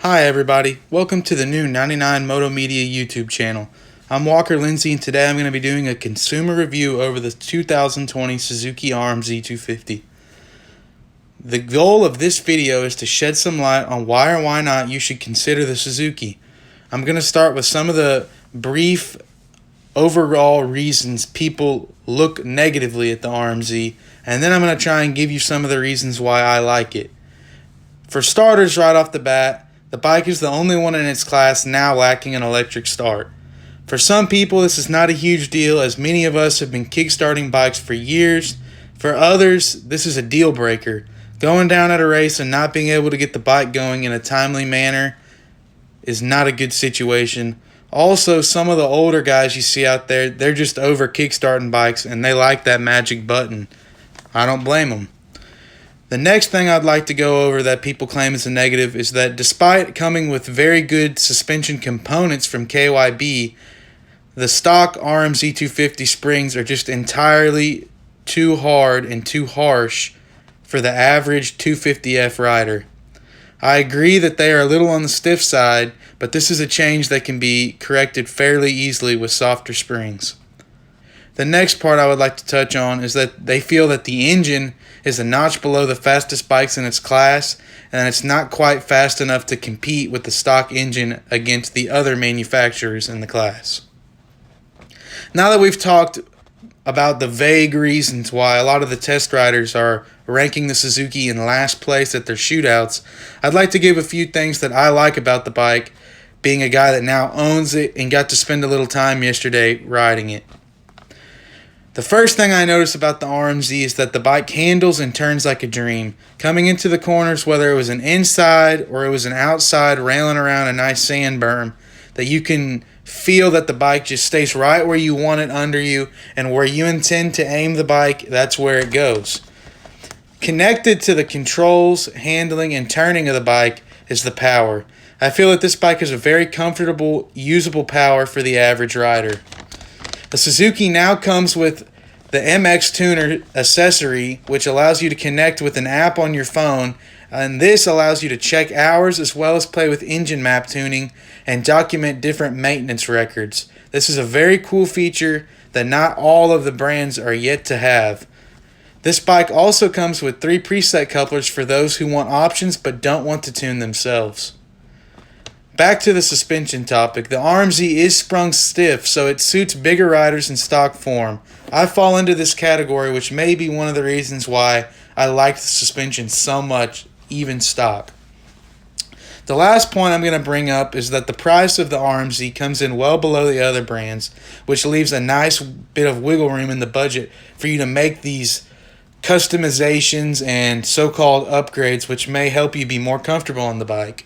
Hi everybody, welcome to the new 99 Moto Media YouTube channel. I'm Walker Lindsey and today I'm going to be doing a consumer review over the 2020 Suzuki RMZ250. The goal of this video is to shed some light on why or why not you should consider the Suzuki. I'm going to start with some of the brief overall reasons people look negatively at the RMZ, and then I'm going to try and give you some of the reasons why I like it. For starters, right off the bat, the bike is the only one in its class now lacking an electric start. For some people, this is not a huge deal, as many of us have been kickstarting bikes for years. For others, this is a deal breaker. Going down at a race and not being able to get the bike going in a timely manner is not a good situation. Also, some of the older guys you see out there, they're just over kickstarting bikes and they like that magic button. I don't blame them. The next thing I'd like to go over that people claim is a negative is that despite coming with very good suspension components from KYB, the stock RMZ250 springs are just entirely too hard and too harsh for the average 250F rider. I agree that they are a little on the stiff side, but this is a change that can be corrected fairly easily with softer springs. The next part I would like to touch on is that they feel that the engine is a notch below the fastest bikes in its class, and it's not quite fast enough to compete with the stock engine against the other manufacturers in the class. Now that we've talked about the vague reasons why a lot of the test riders are ranking the Suzuki in last place at their shootouts, I'd like to give a few things that I like about the bike, being a guy that now owns it and got to spend a little time yesterday riding it. The first thing I noticed about the RMZ is that the bike handles and turns like a dream. Coming into the corners, whether it was an inside or it was an outside railing around a nice sand berm, that you can feel that the bike just stays right where you want it under you, and where you intend to aim the bike, that's where it goes. Connected to the controls, handling, and turning of the bike is the power. I feel that this bike is a very comfortable, usable power for the average rider. The Suzuki now comes with the MX Tuner accessory, which allows you to connect with an app on your phone, and this allows you to check hours as well as play with engine map tuning and document different maintenance records. This is a very cool feature that not all of the brands are yet to have. This bike also comes with 3 preset couplers for those who want options but don't want to tune themselves. Back to the suspension topic, the RMZ is sprung stiff, so it suits bigger riders in stock form. I fall into this category, which may be one of the reasons why I like the suspension so much, even stock. The last point I'm going to bring up is that the price of the RMZ comes in well below the other brands, which leaves a nice bit of wiggle room in the budget for you to make these customizations and so-called upgrades, which may help you be more comfortable on the bike.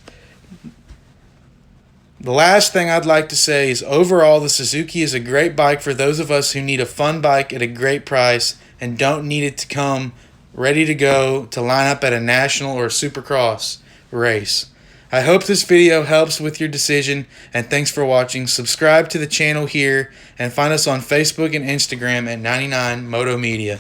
The last thing I'd like to say is overall the Suzuki is a great bike for those of us who need a fun bike at a great price and don't need it to come ready to go to line up at a national or a supercross race. I hope this video helps with your decision, and thanks for watching. Subscribe to the channel here and find us on Facebook and Instagram at 99 Moto Media.